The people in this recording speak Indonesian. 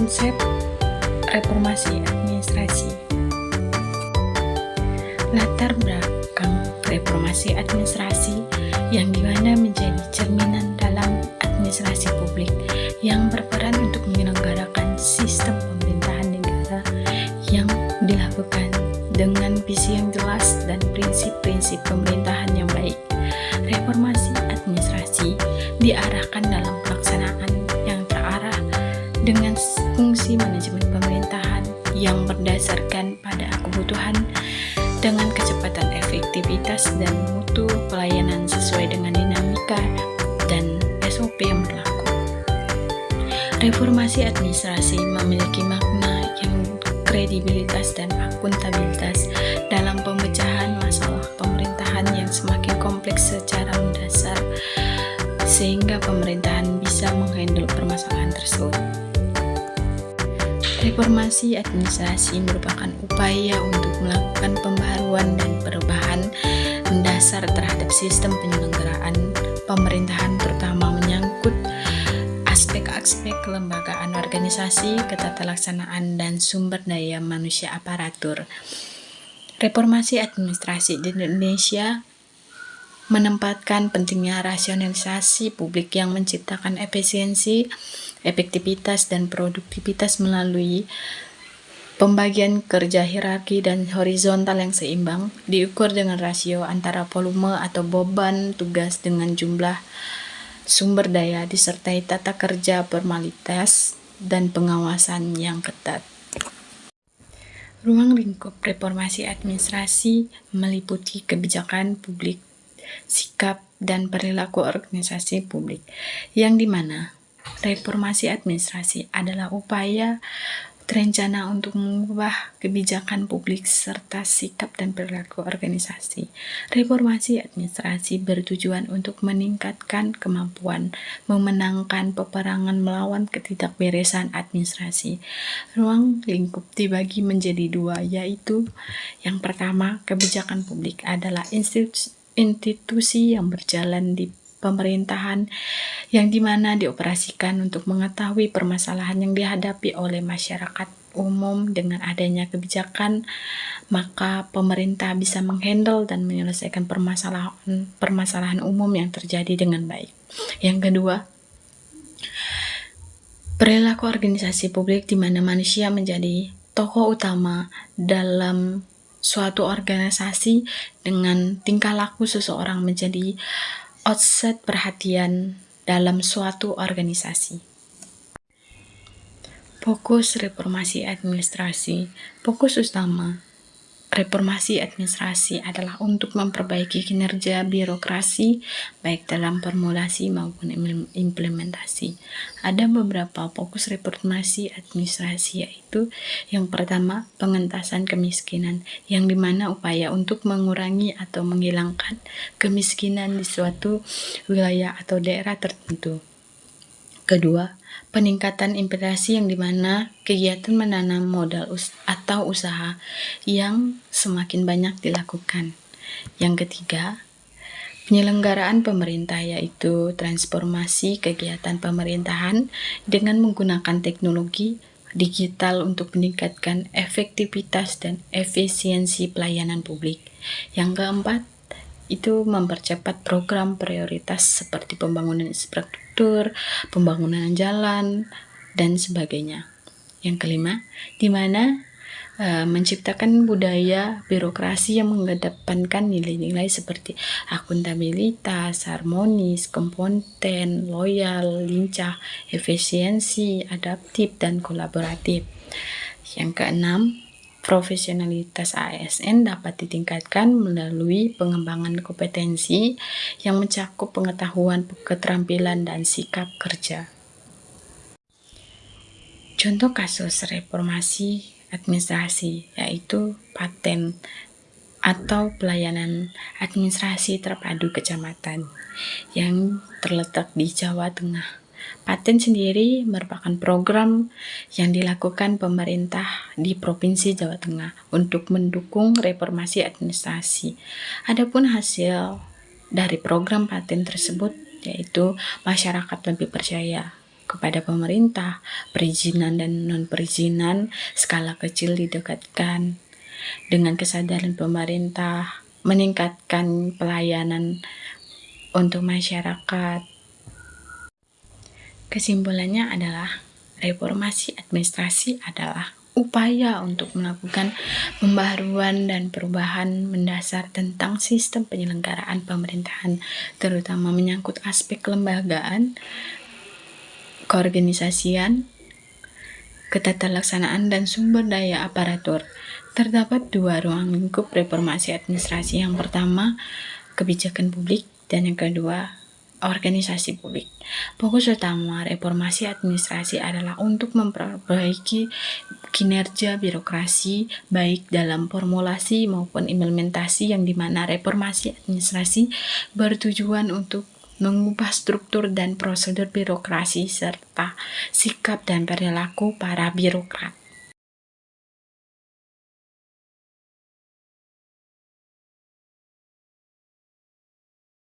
Konsep reformasi administrasi. Latar belakang reformasi administrasi yang dimana menjadi cerminan dalam administrasi publik yang berperan untuk menyelenggarakan sistem pemerintahan negara yang dilakukan dengan visi yang jelas dan prinsip-prinsip pemerintahan yang baik. Reformasi administrasi diarahkan dalam pelaksanaan yang terarah dengan fungsi manajemen pemerintahan yang berdasarkan pada kebutuhan dengan kecepatan, efektivitas, dan mutu pelayanan sesuai dengan dinamika dan SOP yang berlaku. Reformasi administrasi memiliki makna yang kredibilitas dan akuntabilitas dalam pemecahan masalah pemerintahan yang semakin kompleks secara mendasar sehingga pemerintahan bisa menghandle permasalahan tersebut. Reformasi administrasi merupakan upaya untuk melakukan pembaharuan dan perubahan mendasar terhadap sistem penyelenggaraan pemerintahan, terutama menyangkut aspek-aspek kelembagaan organisasi, ketatalaksanaan, dan sumber daya manusia aparatur. Reformasi administrasi di Indonesia menempatkan pentingnya rasionalisasi publik yang menciptakan efisiensi, efektivitas, dan produktivitas melalui pembagian kerja hierarki dan horizontal yang seimbang, diukur dengan rasio antara volume atau beban tugas dengan jumlah sumber daya, disertai tata kerja formalitas dan pengawasan yang ketat. Ruang lingkup reformasi administrasi meliputi kebijakan publik, sikap, dan perilaku organisasi publik, yang dimana reformasi administrasi adalah upaya terencana untuk mengubah kebijakan publik serta sikap dan perilaku organisasi. Reformasi administrasi bertujuan untuk meningkatkan kemampuan memenangkan peperangan melawan ketidakberesan administrasi. Ruang lingkup dibagi menjadi dua, yaitu yang pertama, kebijakan publik adalah institusi yang berjalan di pemerintahan yang dimana dioperasikan untuk mengetahui permasalahan yang dihadapi oleh masyarakat umum. Dengan adanya kebijakan, maka pemerintah bisa menghandle dan menyelesaikan permasalahan umum yang terjadi dengan baik. Yang kedua, perilaku organisasi publik di mana manusia menjadi tokoh utama dalam suatu organisasi dengan tingkah laku seseorang menjadi outset perhatian dalam suatu organisasi. Fokus reformasi administrasi. Fokus utama reformasi administrasi adalah untuk memperbaiki kinerja birokrasi baik dalam formulasi maupun implementasi. Ada beberapa fokus reformasi administrasi, yaitu yang pertama, pengentasan kemiskinan, yang dimana upaya untuk mengurangi atau menghilangkan kemiskinan di suatu wilayah atau daerah tertentu. Kedua, peningkatan investasi, yang dimana kegiatan menanam modal atau usaha yang semakin banyak dilakukan. Yang ketiga, penyelenggaraan pemerintah, yaitu transformasi kegiatan pemerintahan dengan menggunakan teknologi digital untuk meningkatkan efektivitas dan efisiensi pelayanan publik. Yang keempat, itu mempercepat program prioritas seperti pembangunan infrastruktur, pembangunan jalan, dan sebagainya. Yang kelima, di mana menciptakan budaya birokrasi yang mengedepankan nilai-nilai seperti akuntabilitas, harmonis, kompeten, loyal, lincah, efisiensi, adaptif, dan kolaboratif. Yang keenam, profesionalitas ASN dapat ditingkatkan melalui pengembangan kompetensi yang mencakup pengetahuan, keterampilan, dan sikap kerja. Contoh kasus reformasi administrasi yaitu paten atau pelayanan administrasi terpadu kecamatan yang terletak di Jawa Tengah. Paten sendiri merupakan program yang dilakukan pemerintah di Provinsi Jawa Tengah untuk mendukung reformasi administrasi. Adapun hasil dari program paten tersebut yaitu masyarakat lebih percaya kepada pemerintah, perizinan dan non-perizinan skala kecil didekatkan. Dengan kesadaran pemerintah, meningkatkan pelayanan untuk masyarakat. Kesimpulannya adalah reformasi administrasi adalah upaya untuk melakukan pembaharuan dan perubahan mendasar tentang sistem penyelenggaraan pemerintahan, terutama menyangkut aspek kelembagaan, keorganisasian, ketatalaksanaan, dan sumber daya aparatur. Terdapat dua ruang lingkup reformasi administrasi. Yang pertama, kebijakan publik, dan yang kedua, organisasi publik. Fokus utama reformasi administrasi adalah untuk memperbaiki kinerja birokrasi, baik dalam formulasi maupun implementasi, yang dimana reformasi administrasi bertujuan untuk mengubah struktur dan prosedur birokrasi serta sikap dan perilaku para birokrat.